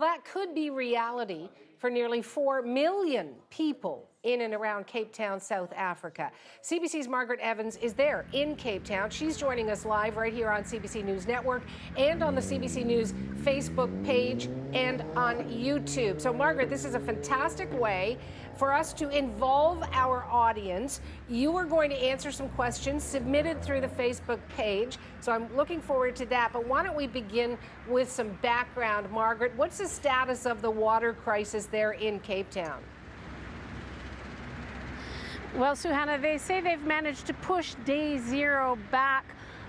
That could be reality for nearly 4 million people in and around Cape Town, South Africa. CBC's Margaret Evans is there in Cape Town. She's joining us live right here on CBC News Network and on the CBC News Facebook page and on YouTube. So, Margaret, this is a fantastic way for us to involve our audience. You are going to answer some questions submitted through the Facebook page, so I'm looking forward to that. But why don't we begin with some background, Margaret? What's the status of the water crisis there in Cape Town? Well, Suhana, they say they've managed to push day zero back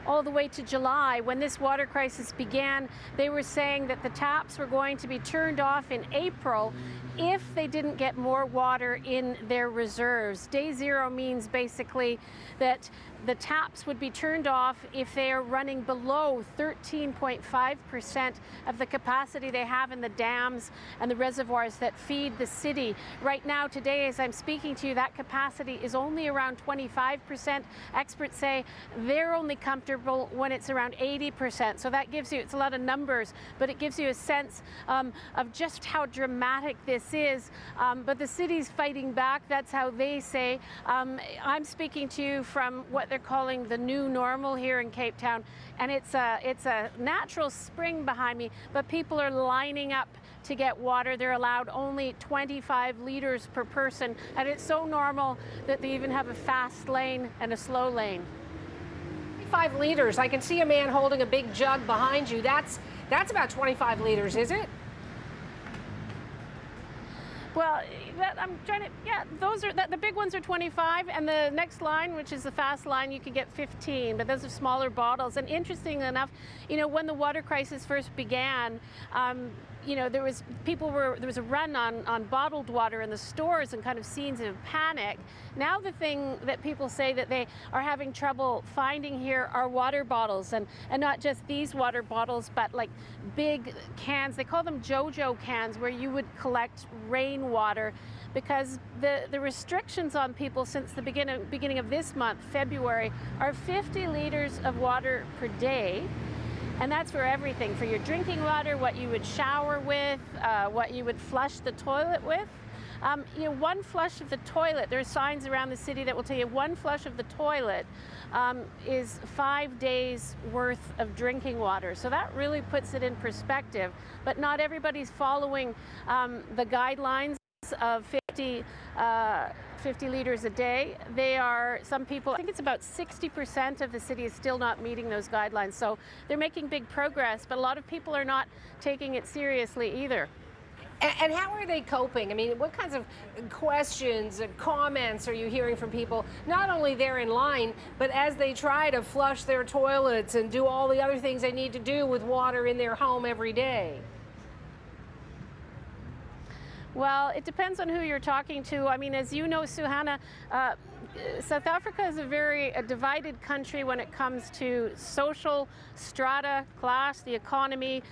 all the way to July. When this water crisis began, they were saying that the taps were going to be turned off in April if they didn't get more water in their reserves. Day zero means basically that the taps would be turned off if they are running below 13.5% of the capacity they have in the dams and the reservoirs that feed the city. Right now, today, as I'm speaking to you, that capacity is only around 25%. Experts say they're only comfortable when it's around 80%. So that gives you, it's a lot of numbers, but it gives you a sense of just how dramatic this is. But the city's fighting back, that's how they say. I'm speaking to you from what they're calling the new normal here in Cape Town, and it's a natural spring behind me, but people are lining up to get water. They're allowed only 25 liters per person, and it's so normal that they even have a fast lane and a slow lane. 25 liters. I can see a man holding a big jug behind you. That's about 25 liters, is it? Well, I'm trying to, yeah, those are, the big ones are 25, and the next line, which is the fast line, you can get 15, but those are smaller bottles. And interestingly enough, you know, when the water crisis first began, you know, there was a run on bottled water in the stores and kind of scenes of panic. Now the thing that people say that they are having trouble finding here are water bottles, and not just these water bottles, but like big cans. They call them JoJo cans, where you would collect rainwater, because the restrictions on people since the beginning of this month, February, are 50 liters of water per day. And that's for everything, for your drinking water, what you would shower with, what you would flush the toilet with. You know, one flush of the toilet, there are signs around the city that will tell you one flush of the toilet is 5 days worth of drinking water. So that really puts it in perspective. But not everybody's following the guidelines of 50 liters a day. Some people, I think it's about 60% of the city is still not meeting those guidelines. So they're making big progress, but a lot of people are not taking it seriously either. And how are they coping? I mean, what kinds of questions and comments are you hearing from people, not only there in line, but as they try to flush their toilets and do all the other things they need to do with water in their home every day? Well, it depends on who you're talking to. I mean, as you know, Suhana, South Africa is a very divided country when it comes to social strata, class, the economy.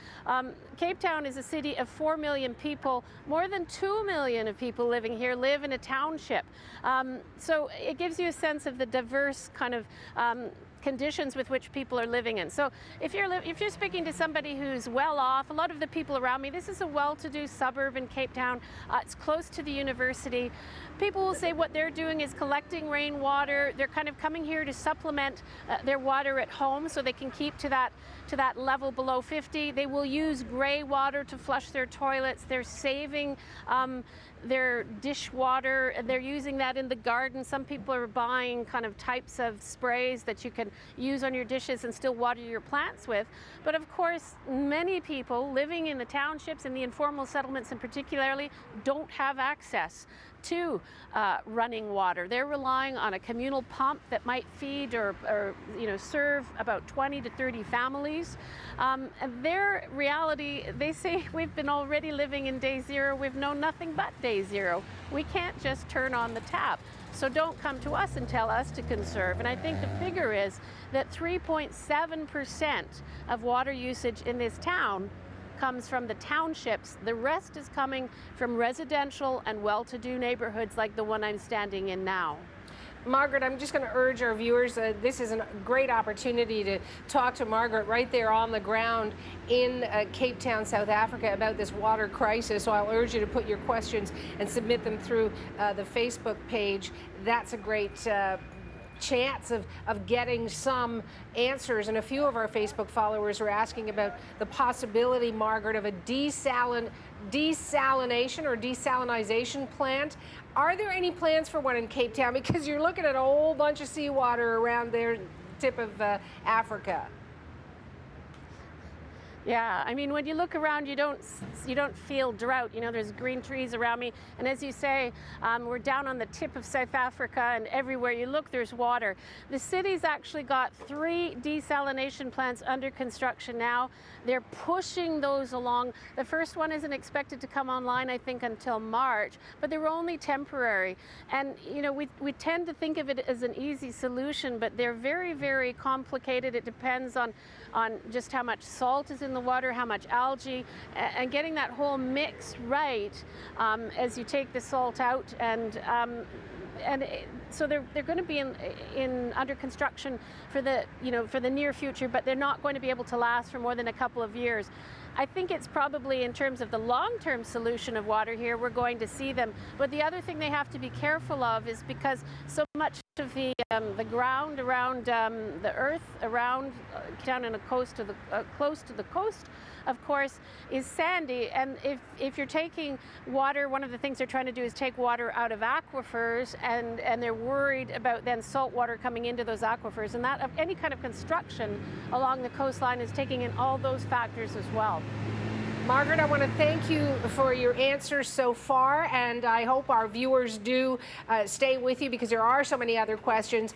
Cape Town is a city of 4 million people. More than 2 million of people living here live in a township. So it gives you a sense of the diverse kind of conditions with which people are living in. So if you're speaking to somebody who's well off, a lot of the people around me, this is a well-to-do suburb in Cape Town. It's close to the university. People will say what they're doing is collecting rainwater. They're kind of coming here to supplement their water at home so they can keep to that level below 50. They will use gray water to flush their toilets. They're saving their dishwater, and they're using that in the garden. Some people are buying kind of types of sprays that you can use on your dishes and still water your plants with. But of course, many people living in the townships and the informal settlements in particularly don't have access to running water. They're relying on a communal pump that might feed or you know, serve about 20 to 30 families. And their reality, they say, we've been already living in day zero. We've known nothing but day zero. We can't just turn on the tap. So don't come to us and tell us to conserve. And I think the figure is that 3.7% of water usage in this town comes from the townships. The rest is coming from residential and well-to-do neighborhoods like the one I'm standing in now. Margaret, I'm just going to urge our viewers, this is a great opportunity to talk to Margaret right there on the ground in Cape Town, South Africa, about this water crisis. So I'll urge you to put your questions and submit them through the Facebook page. That's a great chance of getting some answers. And a few of our Facebook followers were asking about the possibility, Margaret, of a desalination or desalinization plant. Are there any plans for one in Cape Town? Because you're looking at a whole bunch of seawater around there, tip of Africa. Yeah, I mean, when you look around, you don't feel drought. You know, there's green trees around me, and as you say, we're down on the tip of South Africa, and everywhere you look, there's water. The city's actually got 3 desalination plants under construction now. They're pushing those along. The first one isn't expected to come online, I think, until March, but they're only temporary. And you know, we tend to think of it as an easy solution, but they're very, very complicated. It depends on just how much salt is in the water, how much algae, and getting that whole mix right as you take the salt out. So they're going to be under construction for the near future, but they're not going to be able to last for more than a couple of years. I think it's probably, in terms of the long-term solution of water here, we're going to see them. But the other thing they have to be careful of is, because so much of the ground around the earth, around down in the coast to the close to the coast, of course, is sandy. And if you're taking water, one of the things they're trying to do is take water out of aquifers, and they're worried about then salt water coming into those aquifers. And that, of any kind of construction along the coastline, is taking in all those factors as well. Margaret, I want to thank you for your answers so far, and I hope our viewers do stay with you, because there are so many other questions.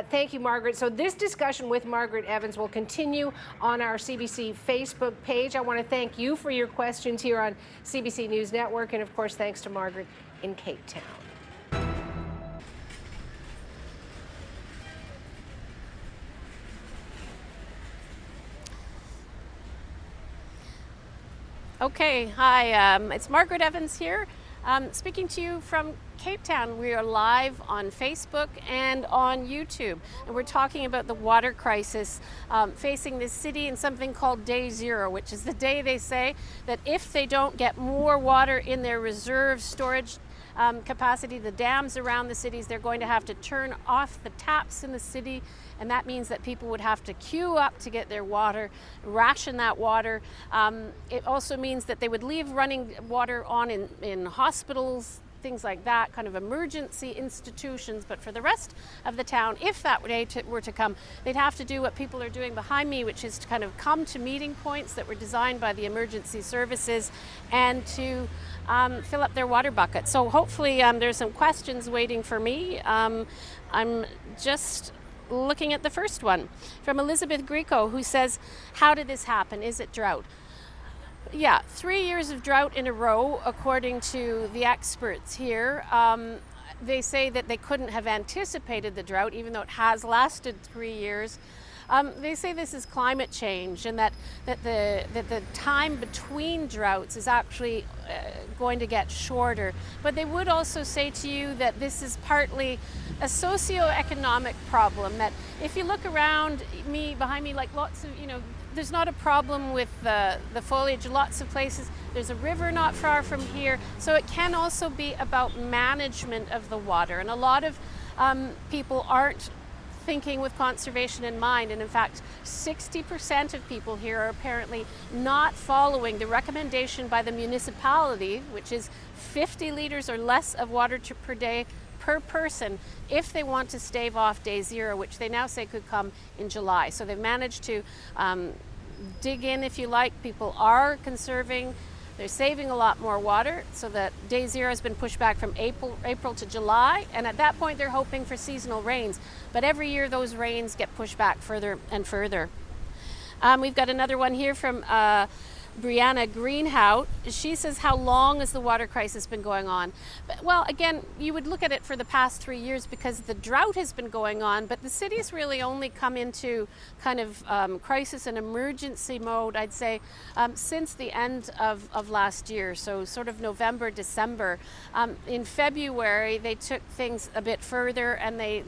Thank you, Margaret. So this discussion with Margaret Evans will continue on our CBC Facebook page. I want to thank you for your questions here on CBC News Network, and of course, thanks to Margaret in Cape Town. Okay, hi, it's Margaret Evans here, speaking to you from Cape Town. We are live on Facebook and on YouTube, and we're talking about the water crisis facing this city in something called Day Zero, which is the day they say that if they don't get more water in their reserve storage capacity, the dams around the cities, they're going to have to turn off the taps in the city. And that means that people would have to queue up to get their water, ration that water. It also means that they would leave running water on in hospitals, things like that, kind of emergency institutions. But for the rest of the town, if that were to come, they'd have to do what people are doing behind me, which is to kind of come to meeting points that were designed by the emergency services and to fill up their water bucket. So hopefully there's some questions waiting for me. I'm just looking at the first one from Elizabeth Greco, who says, how did this happen? Is it drought? Yeah, 3 years of drought in a row, according to the experts here. They say that they couldn't have anticipated the drought, even though it has lasted 3 years. They say this is climate change, and that the time between droughts is actually going to get shorter. But they would also say to you that this is partly a socioeconomic problem, that if you look around behind me, like lots of, there's not a problem with the foliage. Lots of places, there's a river not far from here. So it can also be about management of the water. And a lot of people aren't thinking with conservation in mind. And in fact, 60% of people here are apparently not following the recommendation by the municipality, which is 50 liters or less of water per day per person, if they want to stave off Day Zero, which they now say could come in July. So they've managed to dig in, if you like. People are conserving. They're saving a lot more water, so that Day Zero has been pushed back from April to July, and at that point they're hoping for seasonal rains. But every year those rains get pushed back further and further. We've got another one here from Brianna Greenhout. She says, how long has the water crisis been going on? But, well, again, you would look at it for the past 3 years because the drought has been going on, but the city's really only come into kind of crisis and emergency mode, I'd say, since the end of last year, so sort of November, December. In February, they took things a bit further and they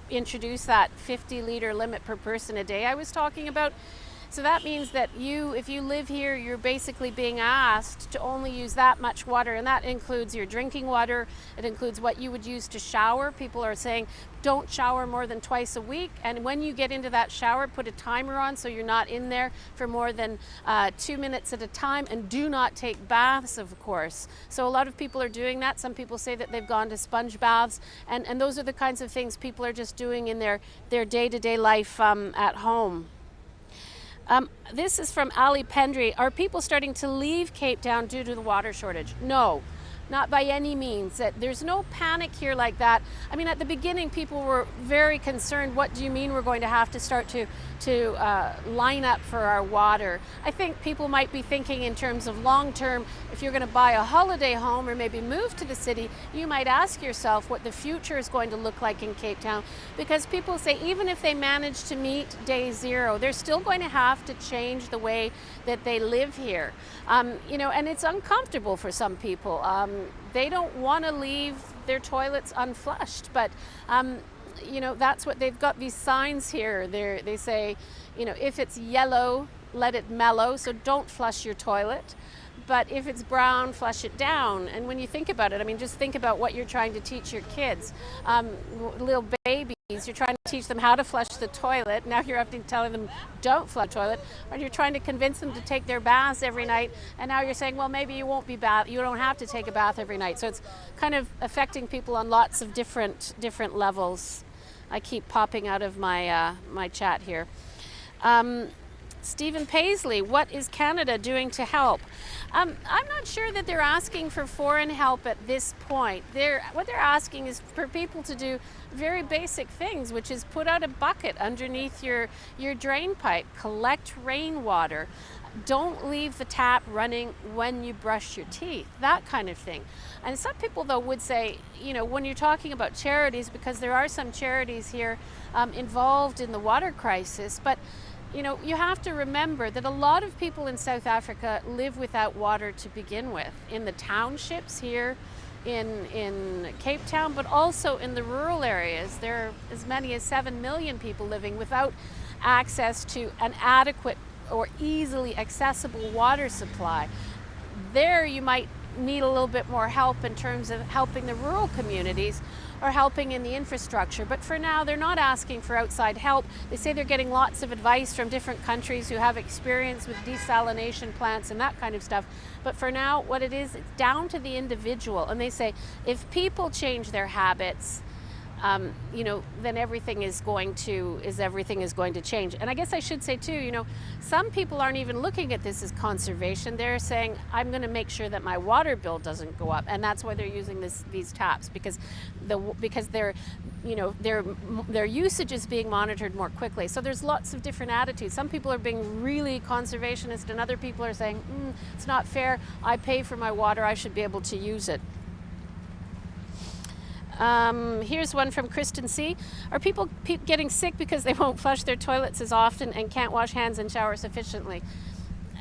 introduced that 50-liter limit per person a day I was talking about. So that means that if you live here, you're basically being asked to only use that much water, and that includes your drinking water. It includes what you would use to shower. People are saying don't shower more than twice a week, and when you get into that shower, put a timer on so you're not in there for more than 2 minutes at a time, and do not take baths, of course. So a lot of people are doing that. Some people say that they've gone to sponge baths, and those are the kinds of things people are just doing in their day-to-day life at home. This is from Ali Pendry. Are people starting to leave Cape Town due to the water shortage? No, not by any means. There's no panic here like that. I mean, at the beginning, people were very concerned. What do you mean we're going to have to start to line up for our water? I think people might be thinking in terms of long term. If you're going to buy a holiday home or maybe move to the city, you might ask yourself what the future is going to look like in Cape Town, because people say even if they manage to meet day zero, they're still going to have to change the way that they live here. You know, and it's uncomfortable for some people. They don't want to leave their toilets unflushed, but you know, that's what they've got, these signs here. They say, you know, if it's yellow, let it mellow, so don't flush your toilet. But if it's brown, flush it down. And when you think about it, I mean, just think about what you're trying to teach your kids. Little babies, you're trying to teach them how to flush the toilet. Now you're having to tell them don't flush the toilet. Or you're trying to convince them to take their baths every night. And now you're saying, well, maybe you won't be you don't have to take a bath every night. So it's kind of affecting people on lots of different levels. I keep popping out of my my chat here. Stephen Paisley, what is Canada doing to help? I'm not sure that they're asking for foreign help at this point. What they're asking is for people to do very basic things, which is put out a bucket underneath your drain pipe, collect rainwater, don't leave the tap running when you brush your teeth, that kind of thing. And some people, though, would say, you know, when you're talking about charities, because there are some charities here involved in the water crisis, but you know, you have to remember that a lot of people in South Africa live without water to begin with, in the townships here in Cape Town, but also in the rural areas. There are as many as 7 million people living without access to an adequate or easily accessible water supply. There you might need a little bit more help in terms of helping the rural communities or helping in the infrastructure. But for now, they're not asking for outside help. They say they're getting lots of advice from different countries who have experience with desalination plants and that kind of stuff. But for now, what it is, it's down to the individual. And they say if people change their habits, you know, then everything is going to change. And I guess I should say too, you know, some people aren't even looking at this as conservation. They're saying, I'm going to make sure that my water bill doesn't go up, and that's why they're using these taps, because their usage is being monitored more quickly. So there's lots of different attitudes. Some people are being really conservationist, and other people are saying, it's not fair. I pay for my water. I should be able to use it. Here's one from Kristen C. Are people getting sick because they won't flush their toilets as often and can't wash hands and shower sufficiently?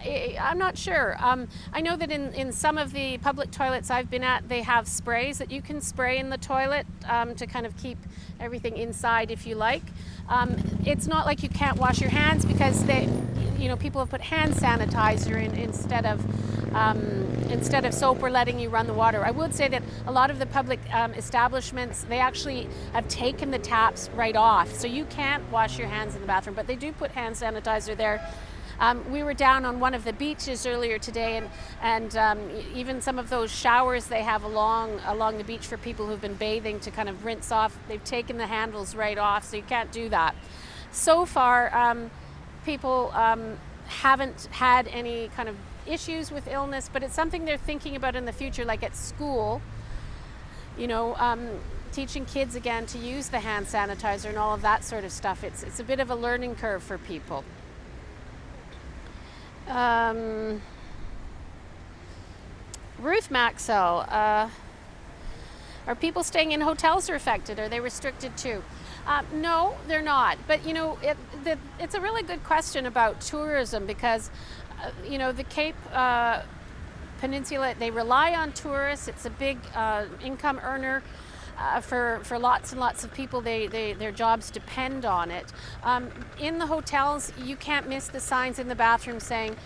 I'm not sure. I know that in some of the public toilets I've been at, they have sprays that you can spray in the toilet to kind of keep everything inside if you like. It's not like you can't wash your hands, because people have put hand sanitizer in instead of soap or letting you run the water. I would say that a lot of the public establishments, they actually have taken the taps right off, so you can't wash your hands in the bathroom, but they do put hand sanitizer there. We were down on one of the beaches earlier today, and even some of those showers they have along the beach for people who've been bathing to kind of rinse off, they've taken the handles right off, so you can't do that. So far, people haven't had any kind of issues with illness, but it's something they're thinking about in the future, like at school, teaching kids again to use the hand sanitizer and all of that sort of stuff. It's a bit of a learning curve for people. Ruth Maxwell, are people staying in hotels are affected? Are they restricted too? No, they're not. But you know, it's a really good question about tourism because, you know, the Cape Peninsula, they rely on tourists. It's a big income earner. For lots and lots of people, their jobs depend on it. In the hotels, you can't miss the signs in the bathroom saying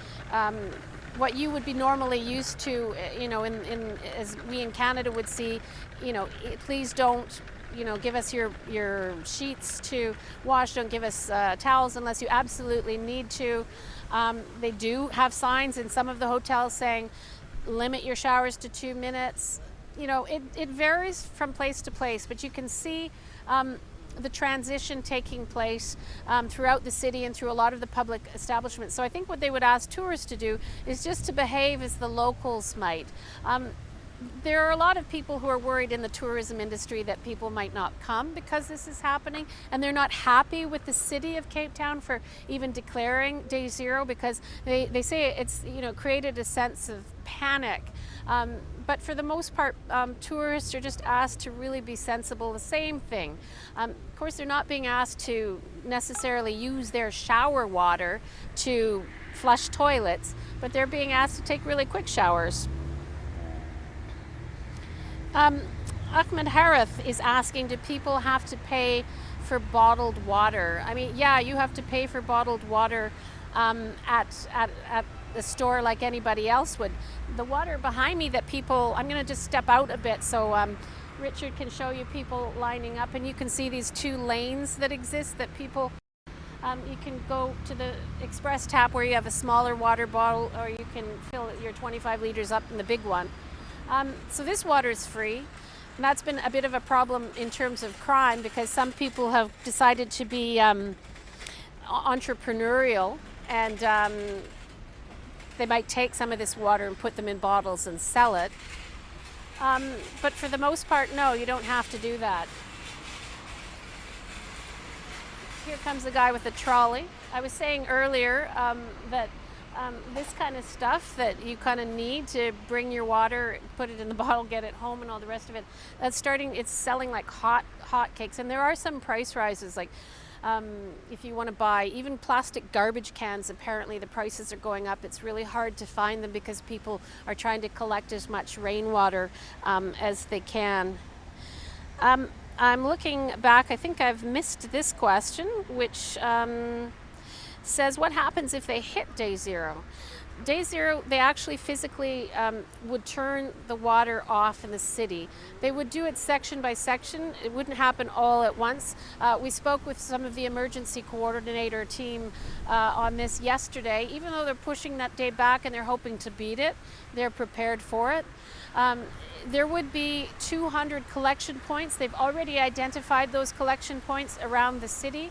what you would be normally used to, you know, as we in Canada would see, you know, please don't, you know, give us your sheets to wash, don't give us towels unless you absolutely need to. They do have signs in some of the hotels saying, limit your showers to 2 minutes. You know, it varies from place to place, but you can see the transition taking place throughout the city and through a lot of the public establishments. So I think what they would ask tourists to do is just to behave as the locals might. There are a lot of people who are worried in the tourism industry that people might not come because this is happening, and they're not happy with the city of Cape Town for even declaring day zero because they say it's, you know, created a sense of panic. But for the most part, tourists are just asked to really be sensible. The same thing. Of course, they're not being asked to necessarily use their shower water to flush toilets, but they're being asked to take really quick showers. Ahmed Harith is asking, do people have to pay for bottled water? I mean, yeah, you have to pay for bottled water at the store like anybody else would. The water behind me that people, I'm going to just step out a bit so Richard can show you people lining up, and you can see these 2 lanes that exist that people, you can go to the express tap where you have a smaller water bottle, or you can fill your 25 liters up in the big one. So this water is free, and that's been a bit of a problem in terms of crime because some people have decided to be entrepreneurial, and they might take some of this water and put them in bottles and sell it. But for the most part, no, you don't have to do that. Here comes the guy with the trolley. I was saying earlier that this kind of stuff that you kind of need to bring your water, put it in the bottle, get it home, and all the rest of it, it's selling like hot cakes. And there are some price rises, like if you want to buy even plastic garbage cans, apparently the prices are going up. It's really hard to find them because people are trying to collect as much rainwater as they can. I'm looking back, I think I've missed this question, which says, what happens if they hit day zero? Day zero, they actually physically would turn the water off in the city. They would do it section by section. It wouldn't happen all at once. We spoke with some of the emergency coordinator team on this yesterday. Even though they're pushing that day back and they're hoping to beat it, they're prepared for it. There would be 200 collection points. They've already identified those collection points around the city.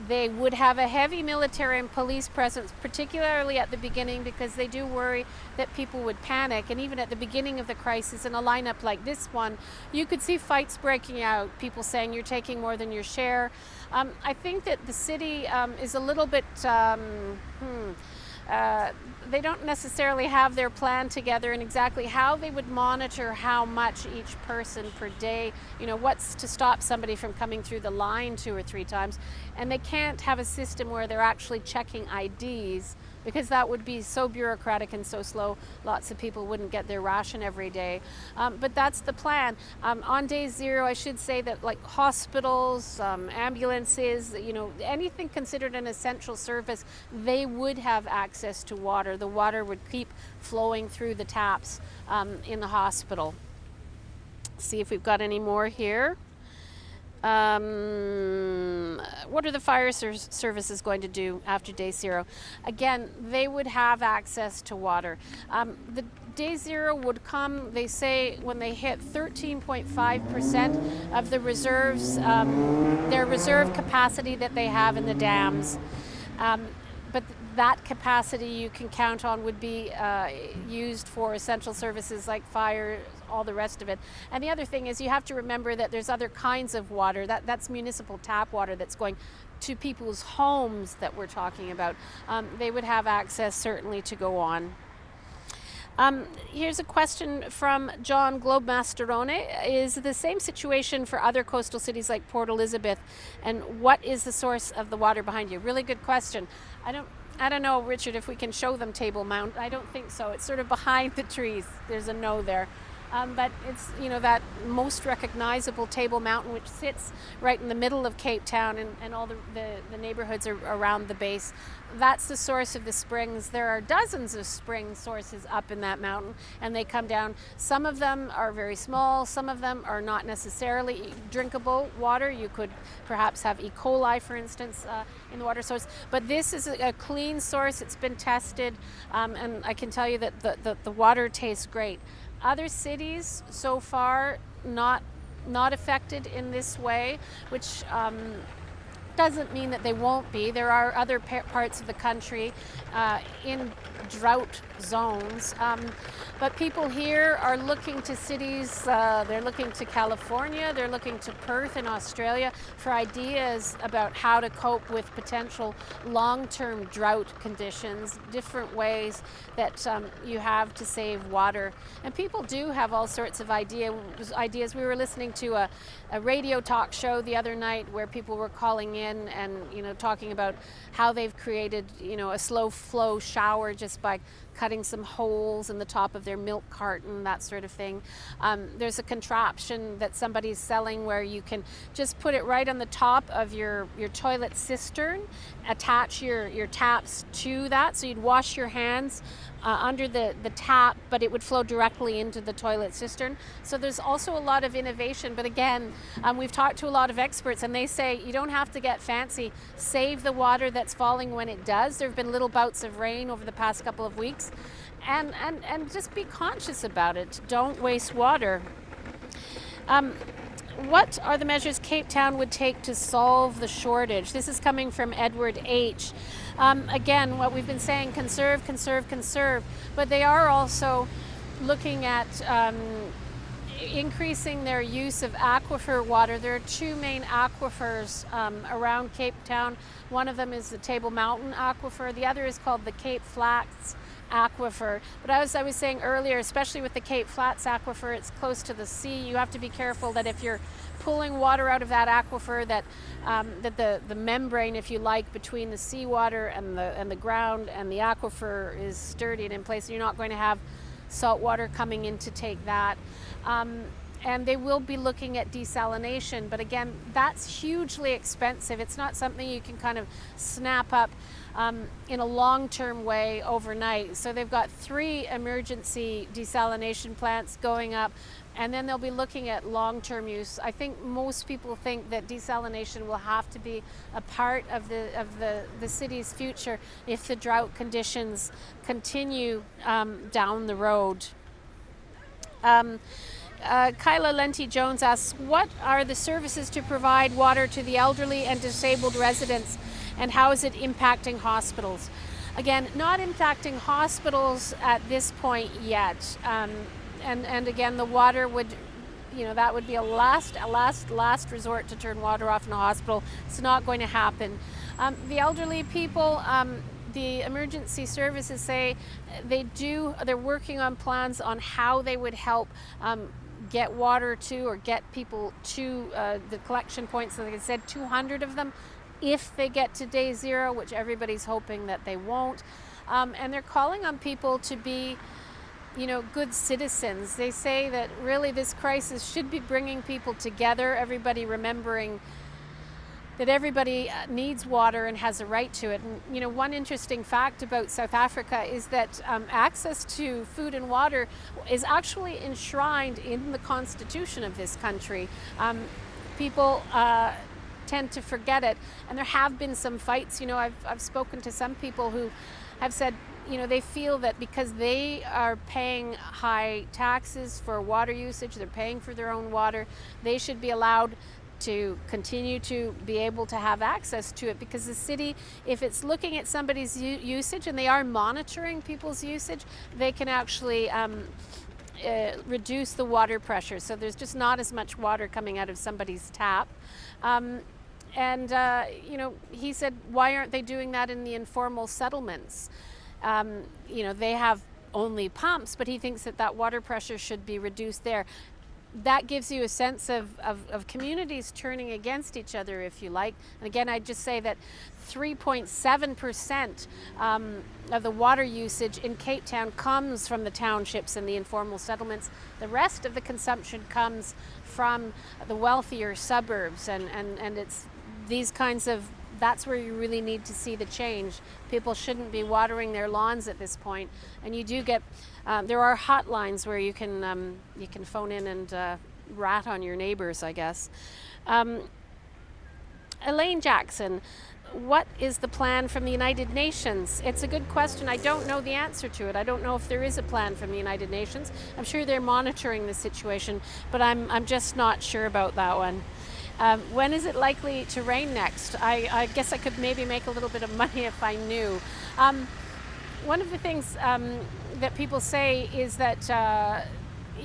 They would have a heavy military and police presence, particularly at the beginning, because they do worry that people would panic. And even at the beginning of the crisis, in a lineup like this one, you could see fights breaking out, people saying you're taking more than your share. I think that the city is a little bit, they don't necessarily have their plan together and exactly how they would monitor how much each person per day, you know, what's to stop somebody from coming through the line 2 or 3 times. And they can't have a system where they're actually checking IDs because that would be so bureaucratic and so slow. Lots of people wouldn't get their ration every day. But that's the plan. On day zero, I should say that like hospitals, ambulances, you know, anything considered an essential service, they would have access to water. The water would keep flowing through the taps in the hospital. See if we've got any more here. What are the fire services going to do after day zero? Again, they would have access to water. The day zero would come, they say, when they hit 13.5% of the reserves, their reserve capacity that they have in the dams. But that capacity you can count on would be used for essential services like fire, all the rest of it. And the other thing is you have to remember that there's other kinds of water. That's municipal tap water that's going to people's homes that we're talking about. They would have access certainly to go on. Here's a question from John Globemasterone. Is the same situation for other coastal cities like Port Elizabeth? And what is the source of the water behind you? Really good question. I don't know, Richard, if we can show them Table Mountain. I don't think so. It's sort of behind the trees. There's a no there. But it's, that most recognizable Table Mountain, which sits right in the middle of Cape Town, and all the neighborhoods are around the base. That's the source of the springs. There are dozens of spring sources up in that mountain, and they come down. Some of them are very small. Some of them are not necessarily drinkable water. You could perhaps have E. coli, for instance, in the water source. But this is a clean source. It's been tested, and I can tell you that the water tastes great. Other cities so far not affected in this way, which doesn't mean that they won't be. There are other parts of the country in drought zones, but people here are looking to cities, they're looking to California, they're looking to Perth in Australia for ideas about how to cope with potential long-term drought conditions, different ways that you have to save water. And people do have all sorts of ideas. We were listening to a radio talk show the other night where people were calling in and talking about how they've created a slow flow shower just by cutting some holes in the top of their milk carton, that sort of thing. There's a contraption that somebody's selling where you can just put it right on the top of your toilet cistern, attach your taps to that, so you'd wash your hands under the tap, but it would flow directly into the toilet cistern. So there's also a lot of innovation, but again, we've talked to a lot of experts and they say you don't have to get fancy. Save the water that's falling when it does. There have been little bouts of rain over the past couple of weeks, and just be conscious about it. Don't waste water. What are the measures Cape Town would take to solve the shortage? This is coming from Edward H. Again, what we've been saying, conserve, conserve, conserve, but they are also looking at increasing their use of aquifer water. There are two main aquifers around Cape Town. One of them is the Table Mountain aquifer. The other is called the Cape Flats aquifer. But as I was saying earlier, especially with the Cape Flats aquifer, it's close to the sea. You have to be careful that if you're pulling water out of that aquifer, that the membrane, if you like, between the seawater and the ground and the aquifer is sturdy and in place. You're not going to have salt water coming in to take that. And they will be looking at desalination, but again, that's hugely expensive. It's not something you can kind of snap up in a long-term way overnight. So they've got 3 emergency desalination plants going up, and then they'll be looking at long-term use. I think most people think that desalination will have to be a part of the city's future if the drought conditions continue down the road. Kyla Lenti-Jones asks, what are the services to provide water to the elderly and disabled residents, and how is it impacting hospitals? Again, not impacting hospitals at this point yet. And again, the water would, that would be a last resort to turn water off in a hospital. It's not going to happen. The elderly people, the emergency services say they're working on plans on how they would help get water to, or get people to the collection points. So like I said, 200 of them if they get to day 0, which everybody's hoping that they won't. And they're calling on people to be good citizens. They say that really this crisis should be bringing people together, everybody remembering that everybody needs water and has a right to it. And one interesting fact about South Africa is that access to food and water is actually enshrined in the constitution of this country. People tend to forget it, and there have been some fights. I've spoken to some people who have said they feel that because they are paying high taxes for water usage, they're paying for their own water, they should be allowed to continue to be able to have access to it, because the city, if it's looking at somebody's usage and they are monitoring people's usage, they can actually reduce the water pressure. So there's just not as much water coming out of somebody's tap. He said, why aren't they doing that in the informal settlements? They have only pumps, but he thinks that that water pressure should be reduced there. That gives you a sense of communities turning against each other, if you like. And again, I'd just say that 3.7% of the water usage in Cape Town comes from the townships and the informal settlements. The rest of the consumption comes from the wealthier suburbs, and it's these kinds of, that's where you really need to see the change. People shouldn't be watering their lawns at this point. And you do get, there are hotlines where you can phone in and rat on your neighbors, I guess. Elaine Jackson, what is the plan from the United Nations? It's a good question. I don't know the answer to it. I don't know if there is a plan from the United Nations. I'm sure they're monitoring the situation, but I'm just not sure about that one. When is it likely to rain next? I guess I could maybe make a little bit of money if I knew. One of the things that people say is that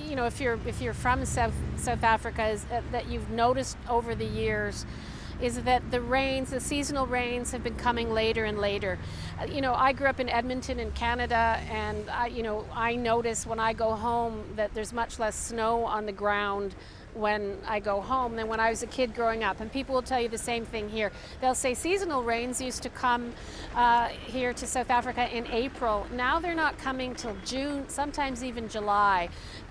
you know, if you're from South Africa, is that you've noticed over the years is that the rains, the seasonal rains, have been coming later and later. You know, I grew up in Edmonton in Canada, and I notice when I go home that there's much less snow on the ground when I go home than when I was a kid growing up. And people will tell you the same thing here. They'll say seasonal rains used to come here to South Africa in April. Now they're not coming till June, sometimes even July.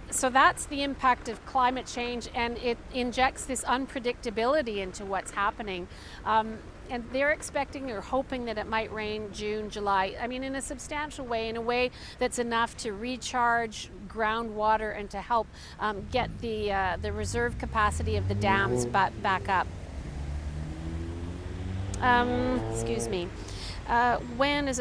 So that's the impact of climate change, and it injects this unpredictability into what's happening. And they're expecting or hoping that it might rain June, July. I mean, in a substantial way, in a way that's enough to recharge groundwater and to help get the reserve capacity of the dams back up. Excuse me. When is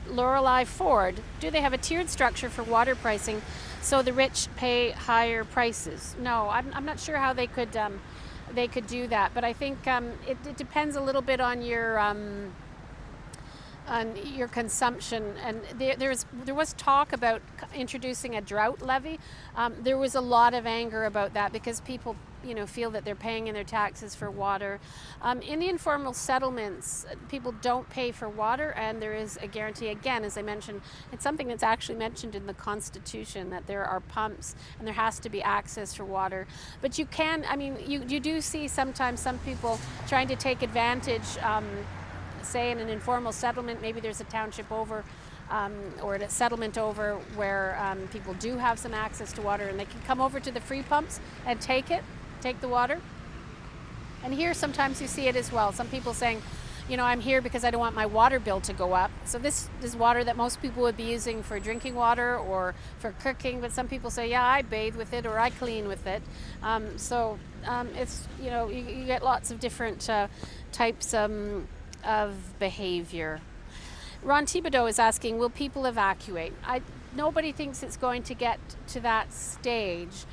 Lorelei Ford? Do they have a tiered structure for water pricing so the rich pay higher prices? No, I'm not sure how they could do that, but I think it depends a little bit on your consumption. And there was talk about introducing a drought levy. There was a lot of anger about that because people feel that they're paying in their taxes for water. In the informal settlements, people don't pay for water, and there is a guarantee. Again, as I mentioned, it's something that's actually mentioned in the Constitution, that there are pumps and there has to be access for water. But you can, I mean, you do see sometimes some people trying to take advantage, say in an informal settlement, maybe there's a township over or a settlement over where people do have some access to water, and they can come over to the free pumps and take the water. And here sometimes you see it as well. Some people saying, I'm here because I don't want my water bill to go up. So this is water that most people would be using for drinking water or for cooking, but some people say, yeah, I bathe with it or I clean with it. It's, you get lots of different types of behavior. Ron Thibodeau is asking, will people evacuate? Nobody thinks it's going to get to that stage.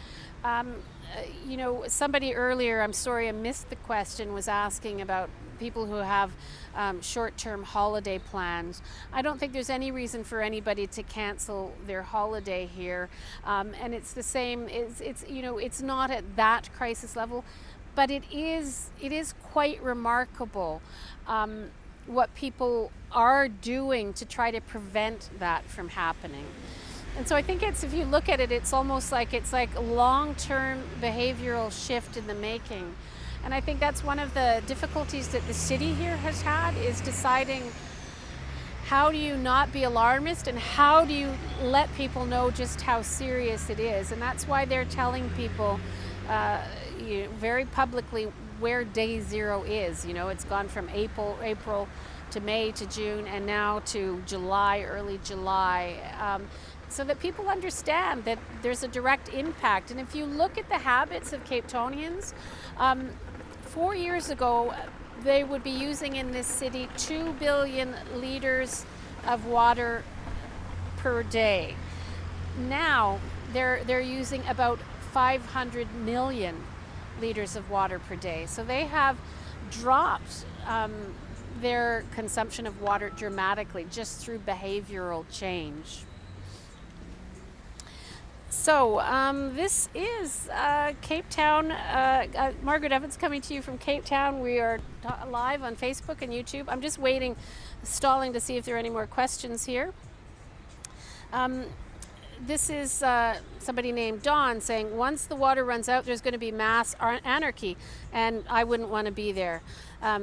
Somebody earlier, I'm sorry I missed the question, was asking about people who have short-term holiday plans. I don't think there's any reason for anybody to cancel their holiday here. And it's the same, it's not at that crisis level, but it is quite remarkable what people are doing to try to prevent that from happening. And so I think if you look at it, it's almost like a long-term behavioral shift in the making. And I think that's one of the difficulties that the city here has had, is deciding how do you not be alarmist and how do you let people know just how serious it is. And that's why they're telling people very publicly where day zero is. It's gone from April to May to June and now to July, early July. So that people understand that there's a direct impact. And if you look at the habits of Cape Townians, 4 years ago, they would be using in this city 2 billion liters of water per day. Now, they're using about 500 million liters of water per day. So they have dropped their consumption of water dramatically just through behavioral change. So this is Cape Town. Margaret Evans coming to you from Cape Town. We are live on Facebook and YouTube. I'm just stalling to see if there are any more questions here. this is somebody named Dawn saying, once the water runs out, there's going to be mass anarchy, and I wouldn't want to be there.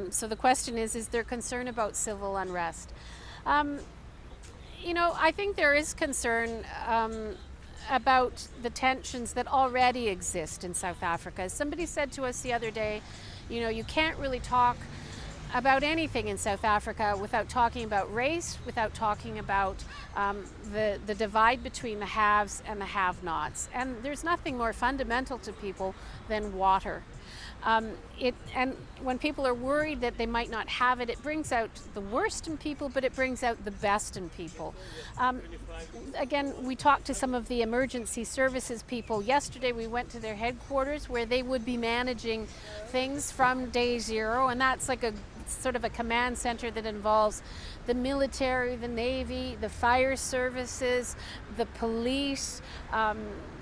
So the question is there concern about civil unrest? You know, I think there is concern about the tensions that already exist in South Africa. As somebody said to us the other day, you know, you can't really talk about anything in South Africa without talking about race, without talking about the divide between the haves and the have-nots. And there's nothing more fundamental to people than water. And when people are worried that they might not have it, it brings out the worst in people, but it brings out the best in people. Again, we talked to some of the emergency services people. Yesterday we went to their headquarters where they would be managing things from day zero, and that's like a sort of a command center that involves the military, the Navy, the fire services, the police,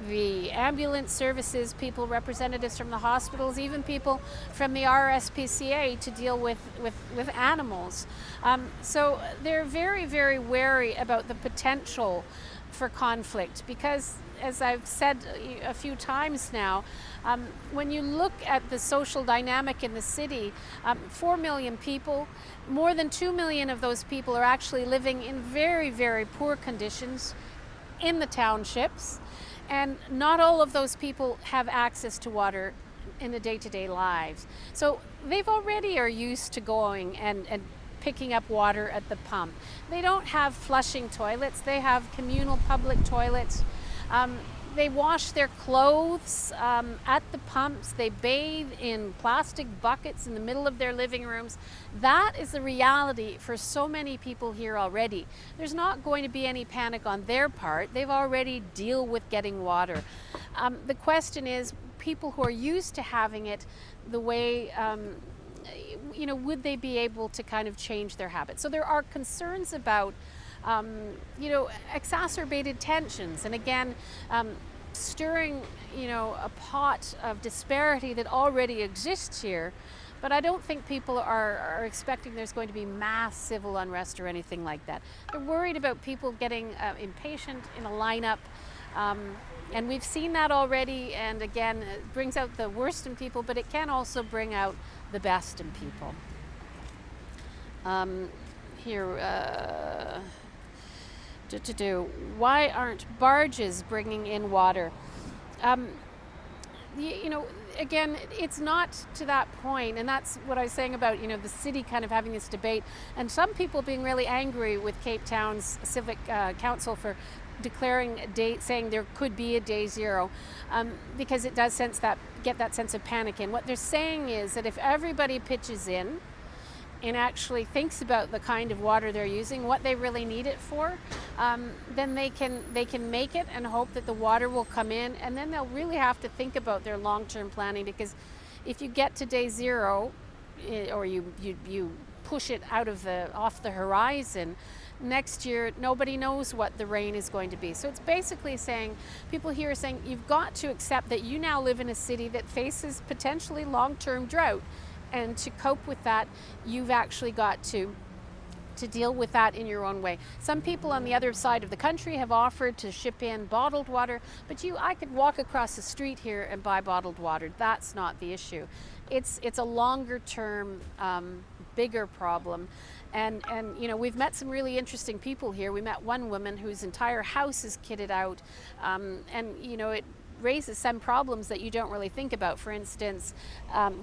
the ambulance services, people, representatives from the hospitals, even people from the RSPCA to deal with animals. So they're very, very wary about the potential for conflict because, as I've said a few times now, when you look at the social dynamic in the city, 4 million people, more than 2 million of those people are actually living in very, very poor conditions in the townships, and not all of those people have access to water in the day-to-day lives. So they've already are used to going and picking up water at the pump. They don't have flushing toilets, they have communal public toilets. They wash their clothes at the pumps. They bathe in plastic buckets in the middle of their living rooms. That is the reality for so many people here already. There's not going to be any panic on their part. They've already deal with getting water. The question is, people who are used to having it the way, you know, would they be able to kind of change their habits? So there are concerns about you know, exacerbated tensions, and again, stirring, you know, a pot of disparity that already exists here. But I don't think people are expecting there's going to be mass civil unrest or anything like that. They're worried about people getting impatient in a lineup, and we've seen that already. And again, it brings out the worst in people, but it can also bring out the best in people. Why aren't barges bringing in water? You know, again, it's not to that point, and that's what I was saying about, you know, the city kind of having this debate, and some people being really angry with Cape Town's Civic Council for declaring a date, saying there could be a day zero, because it does get that sense of panic in. What they're saying is that if everybody pitches in and actually thinks about the kind of water they're using, what they really need it for, then they can make it and hope that the water will come in, and then they'll really have to think about their long-term planning, because if you get to day zero, or you push it off the horizon, next year nobody knows what the rain is going to be. So it's basically saying, people here are saying, you've got to accept that you now live in a city that faces potentially long-term drought. And to cope with that, you've actually got to deal with that in your own way. Some people on the other side of the country have offered to ship in bottled water, but I could walk across the street here and buy bottled water. That's not the issue. It's a longer term, bigger problem. And you know, we've met some really interesting people here. We met one woman whose entire house is kitted out, and you know, it raises some problems that you don't really think about. For instance,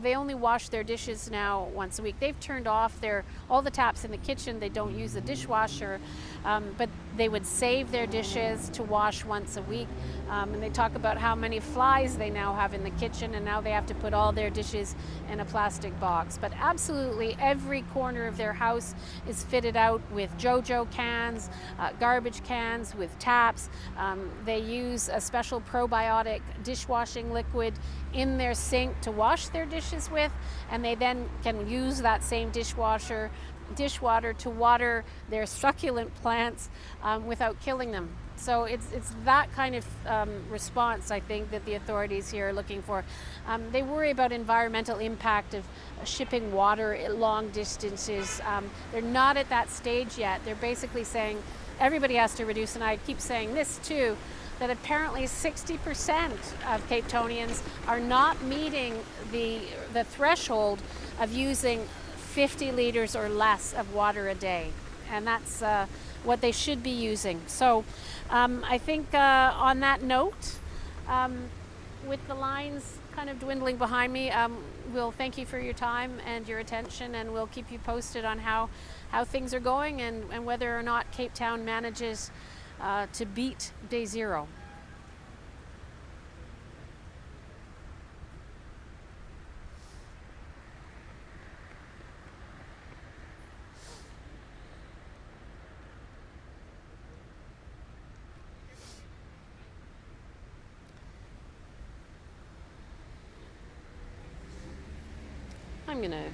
they only wash their dishes now once a week. They've turned off all the taps in the kitchen. They don't use the dishwasher, but they would save their dishes to wash once a week. And they talk about how many flies they now have in the kitchen, and now they have to put all their dishes in a plastic box. But absolutely every corner of their house is fitted out with JoJo cans, garbage cans with taps. They use a special probiotic dishwashing liquid in their sink to wash their dishes with, and they then can use that same dishwater to water their succulent plants without killing them. So it's that kind of response, I think, that the authorities here are looking for. They worry about environmental impact of shipping water at long distances. They're not at that stage yet. They're basically saying everybody has to reduce, and I keep saying this too. that apparently 60% of Cape Townians are not meeting the threshold of using 50 liters or less of water a day. And that's what they should be using. So I think on that note, with the lines kind of dwindling behind me, we'll thank you for your time and your attention, and we'll keep you posted on how things are going and whether or not Cape Town manages to beat day zero. I'm gonna